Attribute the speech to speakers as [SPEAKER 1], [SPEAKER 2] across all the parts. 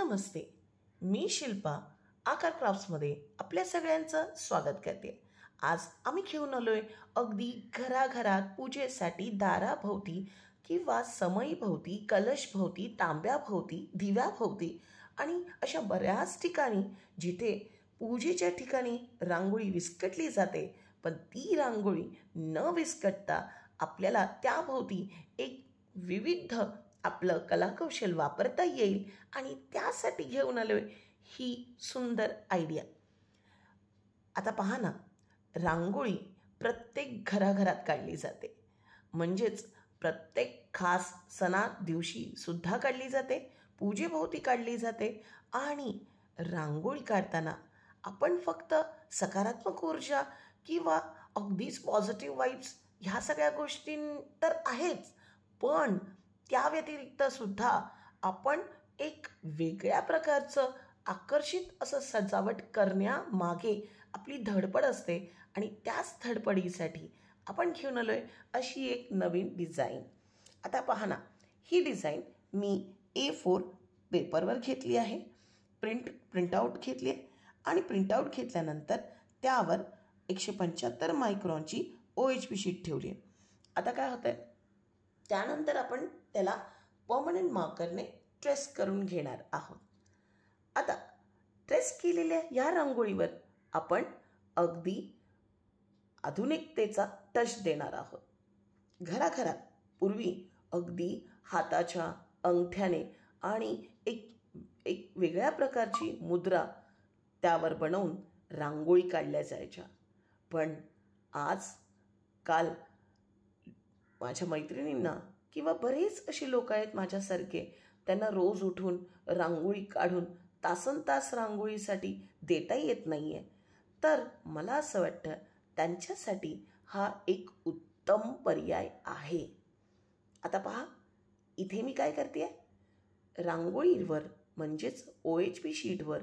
[SPEAKER 1] नमस्ते, मी शिल्पा आकार क्राफ्ट्समध्ये आपल्या सगळ्यांचं स्वागत करते। आज आम्ही घेऊन आलोय अगदी घराघरात पूजेसाठी दाराभोवती किंवा समईभोवती, कलशभोवती, तांब्याभोवती, दिव्याभोवती आणि अशा बऱ्याच ठिकाणी जिथे पूजेच्या ठिकाणी रांगोळी विस्कटली जाते, पण ती रांगोळी न विस्कटता आपल्याला त्याभोवती एक विविध आपलं कलाकौशल वापरता येईल आणि त्यासाठी घेऊन आलोय ही सुंदर आयडिया। आता पहा ना, रांगोळी प्रत्येक घराघरात काढली जाते, म्हणजेच प्रत्येक खास सणा दिवशी सुद्धा काढली जाते, पूजेभोवती काढली जाते। आणि रांगोळी काढताना आपण फक्त सकारात्मक ऊर्जा किंवा अगदीच पॉझिटिव्ह वाइब्स ह्या सगळ्या गोष्टी तर आहेच, पण त्या व्यतिरिक्त सुद्धा आपण एक वेगळ्या प्रकारचं आकर्षित असं सजावट करण्यामागे आपली धडपड असते आणि त्याच धडपडीसाठी आपण घेऊन आलोय अशी एक नवीन डिझाईन। आता पहा ना, ही डिझाईन मी A4 पेपरवर घेतली आहे, प्रिंटआउट घेतली आहे आणि प्रिंटआउट घेतल्यानंतर त्यावर 175 मायक्रॉनची OHP शीट ठेवली आहे। आता काय होतं आहे, त्यानंतर आपण त्याला परमनंट मार्करने ट्रेस करून घेणार आहोत। आता ट्रेस केलेल्या या रांगोळीवर आपण अगदी आधुनिकतेचा टच देणार आहोत। घराघरात पूर्वी अगदी हाताच्या अंगठ्याने आणि एक वेगळ्या प्रकारची मुद्रा त्यावर बनवून रांगोळी काढल्या जायच्या, पण आजकाल माझ्या मैत्रिणींना किंवा बरेच असे लोक आहेत माझ्यासारखे, त्यांना रोज उठून रांगोळी काढून तासनतास रांगोळीसाठी देता येत नाही आहे। तर मला असं वाटतं त्यांच्यासाठी हा एक उत्तम पर्याय आहे। आता पहा, इथे मी काय करते आहे, रांगोळीवर म्हणजेच OHP शीटवर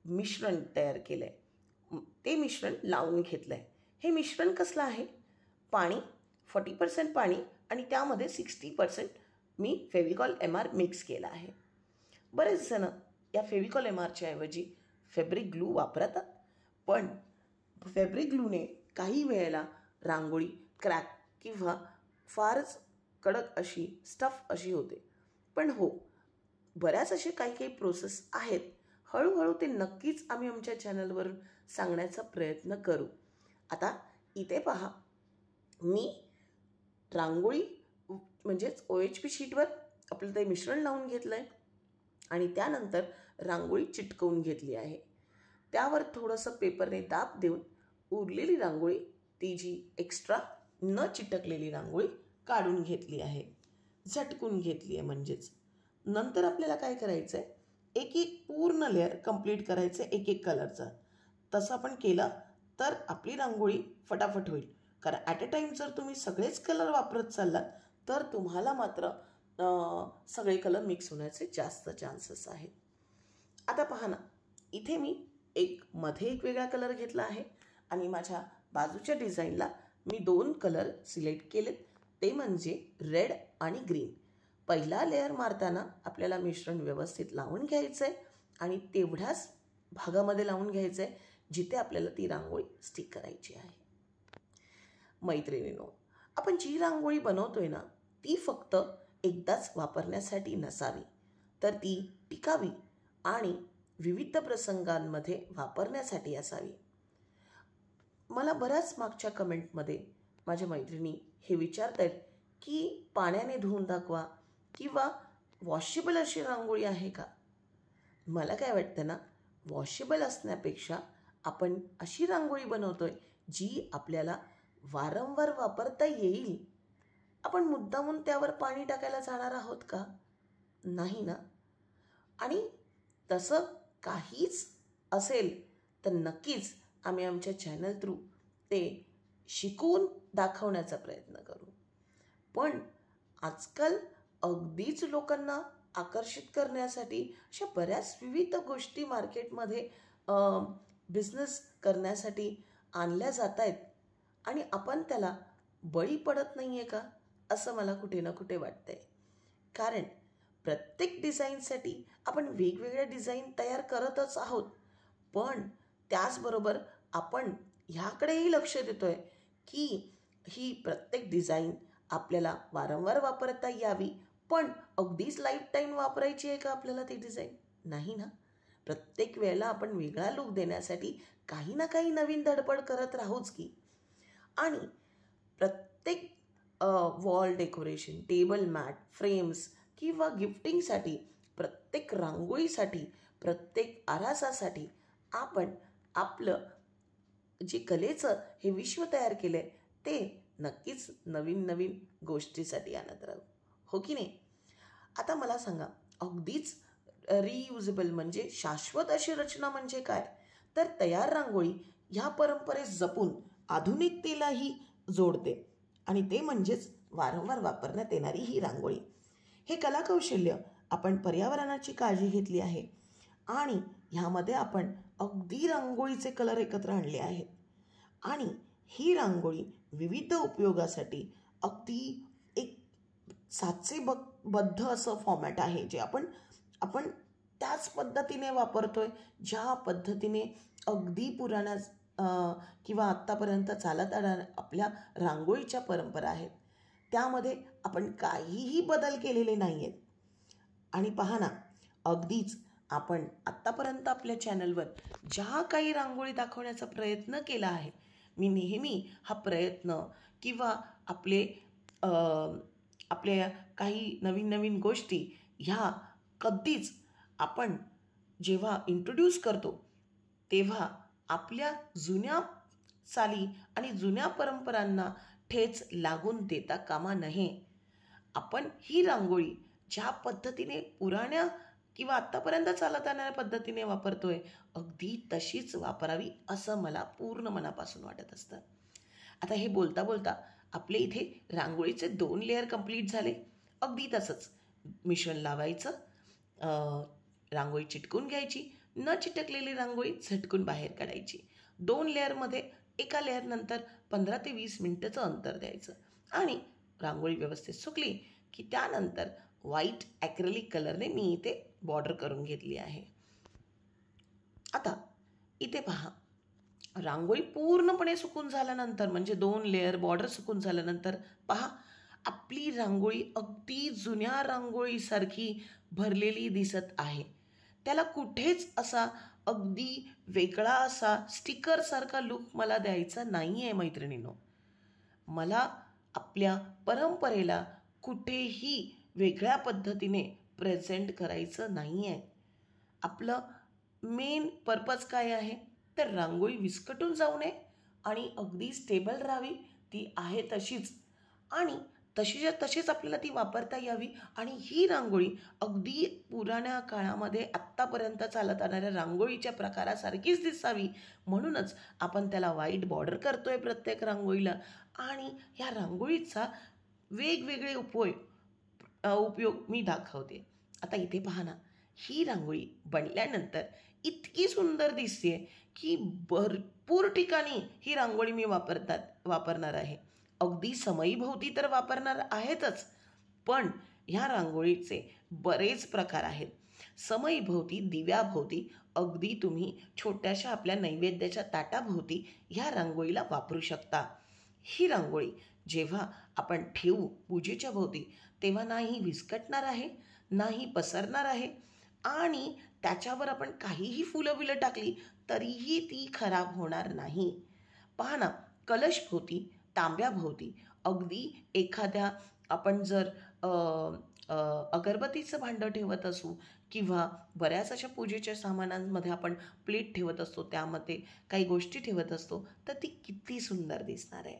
[SPEAKER 1] मिश्रण तयार केलं आहे, ते मिश्रण लावून घेतलं आहे। हे मिश्रण कसलं आहे, पाणी 40% पाणी आणि त्यामध्ये 60% मी फेविकॉल MR मिक्स केला आहे। बरेच जण या फेविकॉल MRच्या ऐवजी फॅब्रिक ग्लू वापरतात, पण फॅब्रिक ग्लूने काही वेळेला रांगोळी क्रॅक किंवा फारच कडक अशी स्टफ अशी होते। पण हो, बऱ्याच असे काही प्रोसेस आहेत, हळूहळू ते नक्कीच आम्ही आमच्या चॅनलवरून सांगण्याचा प्रयत्न करू। आता इथे पहा, मी रांगोळी म्हणजेच OHP शीटवर आपलं ते मिश्रण लावून घेतलं आहे आणि त्यानंतर रांगोळी चिटकवून घेतली आहे। त्यावर थोडंसं पेपरने दाब देऊन उरलेली रांगोळी, ती जी एक्स्ट्रा न चिटकलेली रांगोळी काढून घेतली आहे, झटकून घेतली आहे। म्हणजेच नंतर आपल्याला काय करायचं आहे, एक पूर्ण लेअर कंप्लीट करायचं आहे एक कलरचा। तसं आपण केलं तर आपली रांगोळी फटाफट होईल, कारण ॲट अ टाईम जर तुम्ही सगळेच कलर वापरत चाललात तर तुम्हाला मात्र सगळे कलर मिक्स होण्याचे जास्त चान्सेस आहेत। आता पहा ना, इथे मी मध्ये एक वेगळा कलर घेतला आहे आणि माझ्या बाजूच्या डिझाईनला मी 2 कलर सिलेक्ट केलेत, ते म्हणजे रेड आणि ग्रीन। पहिला लेअर मारताना आपल्याला मिश्रण व्यवस्थित लावून घ्यायचं आहे आणि तेवढ्याच भागामध्ये लावून घ्यायचं आहे जिथे आपल्याला ती रांगोळी स्टिक करायची आहे। मैत्रिणींनो, आपण जी रांगोळी बनवतोय ना, ती फक्त एकदाच वापरण्यासाठी नसावी, तर ती टिकावी आणि विविध प्रसंगांमध्ये वापरण्यासाठी असावी। मला बऱ्याच मागच्या कमेंटमध्ये माझ्या मैत्रिणी हे विचारत आहेत की पाण्याने धुवून दाखवा किंवा वॉशेबल अशी रांगोळी आहे का। मला काय वाटतं ना, वॉशेबल असण्यापेक्षा आपण अशी रांगोळी बनवतोय जी आपल्याला वारंवार वापरता येईल। आपण मुद्दामून त्यावर पाणी टाकायला जाणार आहोत का, नाही ना। आणि तसं काहीच असेल तर नक्कीच आम्ही आमच्या चॅनल थ्रू ते शिकवून दाखवण्याचा प्रयत्न करू। पण आजकाल अगदीच लोकांना आकर्षित करण्यासाठी अशा बऱ्याच विविध गोष्टी मार्केटमध्ये बिझनेस करण्यासाठी आणल्या जात आहेत आणि आपण त्याला बळी पडत नाही आहे का, असं मला कुठे ना कुठे वाटतंय। कारण प्रत्येक डिझाईनसाठी आपण वेगवेगळ्या डिझाईन तयार करतच आहोत, पण त्याचबरोबर आपण ह्याकडेही लक्ष देतो आहे की ही प्रत्येक डिझाईन आपल्याला वारंवार वापरता यावी. पण अगदीच लाईफ टाईम वापरायची आहे का आपल्याला ती डिझाईन? नाही ना. प्रत्येक वेळेला आपण वेगळा लूक देण्यासाठी काही ना काही नवीन धडपड करत राहूच की. आणि प्रत्येक wall decoration, table mat, frames किंवा गिफ्टिंगसाठी, प्रत्येक रांगोळीसाठी, प्रत्येक आरासासाठी आपण आपलं जे कलेचं हे विश्व तयार केलं आहे ते नक्कीच नवीन नवीन गोष्टीसाठी आणत राहू, हो की नाही? आता मला सांगा, अगदीच रियुजेबल म्हणजे शाश्वत अशी रचना म्हणजे काय? तर तयार रांगोळी ह्या परंपरेस जपून आधुनिकतेलाही जोडते, आणि ते म्हणजेच वारंवार वापरण्यात येणारी ही रांगोळी. हे कलाकौशल्य आपण पर्यावरणाची काळजी घेतली आहे, आणि ह्यामध्ये आपण अगदी रांगोळीचे कलर एकत्र आणले आहेत. आणि ही रांगोळी विविध उपयोगासाठी अगदी एक साचेबद्ध असं फॉर्मॅट आहे, जे आपण आपण त्याच पद्धतीने वापरतोय ज्या पद्धतीने अगदी पुराण्या किंवा आत्तापर्यंत चालत आपल्या रांगोळीच्या परंपरा आहेत. त्यामध्ये आपण काहीही बदल केलेले नाही आहेत. आणि पहा ना, अगदीच आपण आत्तापर्यंत आपल्या चॅनलवर ज्या काही रांगोळी दाखवण्याचा प्रयत्न केला आहे, मी नेहमी हा प्रयत्न किंवा आपल्या काही नवीन नवीन गोष्टी ह्या कधीच आपण जेव्हा इंट्रोड्यूस करतो तेव्हा आपल्या जुन्या चाली आणि जुन्या परंपरांना ठेच लागून देता कामा नये. आपण ही रांगोळी ज्या पद्धतीने पुराण्या किंवा आत्तापर्यंत चालत येणाऱ्या पद्धतीने वापरतोय, अगदी तशीच वापरावी असं मला पूर्ण मनापासून वाटत असतं. आता हे बोलता बोलता आपले इथे रांगोळीचे 2 लेअर कंप्लीट झाले. अगदी तसंच मिश्रण लावायचं, रांगोळी चिटकून घ्यायची, न चिटकलेली रांगोळी झटकून बाहेर काढायची. 2 लेअरमध्ये एका लेअरनंतर 15 ते 20 मिनिटाचं अंतर द्यायचं, आणि रांगोळी व्यवस्थित सुकली की त्यानंतर व्हाईट ॲक्रेलिक कलरने मी इथे बॉर्डर करून घेतली आहे. आता इथे पहा, रांगोळी पूर्णपणे सुकून झाल्यानंतर म्हणजे 2 लेअर बॉर्डर सुकून झाल्यानंतर पहा, आपली रांगोळी अगदी जुन्या रांगोळीसारखी भरलेली दिसत आहे. त्याला कुठेच असा अगदी वेगळा असा स्टिकरसारखा लूक मला द्यायचा नाही आहे मैत्रिणींनो. मला आपल्या परंपरेला कुठेही वेगळ्या पद्धतीने प्रेझेंट करायचं नाही आहे. आपलं मेन पर्पज काय आहे? तर रांगोळी विस्कटून जाऊ नये आणि अगदी स्टेबल राहावी, ती आहे तशीच, आणि तशीच आपल्याला ती वापरता यावी. आणि ही रांगोळी अगदी पुराण्या काळामध्ये आत्तापर्यंत चालत येणाऱ्या रांगोळीच्या प्रकारासारखीच दिसावी, म्हणूनच आपण त्याला व्हाईट बॉर्डर करतोय प्रत्येक रांगोळीला. आणि ह्या रांगोळीचा वेगवेगळे उपयोग मी दाखवते. आता इथे पहा ना, ही रांगोळी बनल्यानंतर इतकी सुंदर दिसते की भरपूर ठिकाणी ही रांगोळी मी वापरणार आहे. अगदी समईभोवती तर वापरणार आहेतच, पण ह्या रांगोळीचे बरेच प्रकार आहेत. समईभोवती, दिव्याभोवती, अगदी तुम्ही छोट्याशा आपल्या नैवेद्याच्या ताटाभोवती ह्या रांगोळीला वापरू शकता. ही रांगोळी जेव्हा आपण ठेवू पूजेच्या भोवती, तेव्हा नाही विस्कटणार आहे, नाही पसरणार आहे, आणि त्याच्यावर आपण काहीही फुलं बिलं टाकली तरीही ती खराब होणार नाही. पहा ना, कलशभोवती, तांब्याभोवती, अगदी एखाद्या आपण जर अगरबत्तीचं भांडं ठेवत असू किंवा बऱ्याच अशा पूजेच्या सामानांमध्ये आपण प्लेट ठेवत असतो, त्यामध्ये काही गोष्टी ठेवत असतो, तर ती किती सुंदर दिसणार आहे.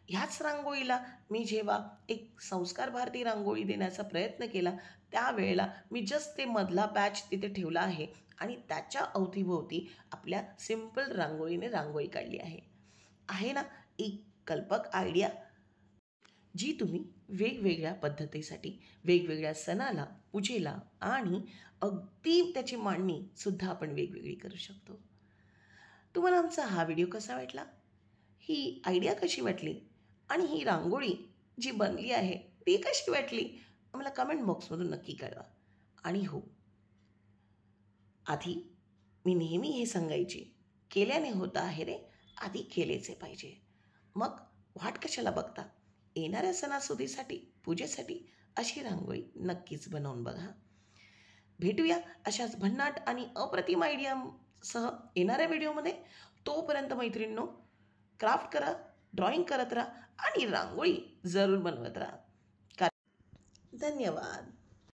[SPEAKER 1] ह्याच रांगोळीला मी जेव्हा एक संस्कार भारती रांगोळी देण्याचा प्रयत्न केला, त्यावेळेला मी जस्ट ते मधला पॅच तिथे ठेवला आहे आणि त्याच्या अवतीभोवती आपल्या सिंपल रांगोळीने रांगोळी काढली आहे ना एक कल्पक आयडिया, जी तुम्ही वेगवेगळ्या पद्धतीसाठी, वेगवेगळ्या सणाला, पूजेला आणि अगदी त्याची मांडणी सुद्धा आपण वेगवेगळी करू शकतो. तुम्हाला आमचा हा व्हिडिओ कसा वाटला? ही आयडिया कशी वाटली? आणि ही रांगोळी जी बनली आहे ती कशी वाटली? आम्हाला कमेंट बॉक्समधून नक्की कळवा. आणि हो, आधी मी नेहमी हे सांगायची, केल्याने होतं आहे रे, आधी केलेचे पाहिजे. मग वाट कशाला बघता? येणाऱ्या सणासुदीसाठी, पूजेसाठी अशी रांगोळी नक्कीच बनवून बघा. भेटूया अशाच भन्नाट आणि अप्रतिम आयडियासह येणाऱ्या व्हिडिओमध्ये. तोपर्यंत मैत्रिणींनो, क्राफ्ट करा, ड्रॉइंग करत राहा आणि रांगोळी जरूर बनवत राहा. धन्यवाद.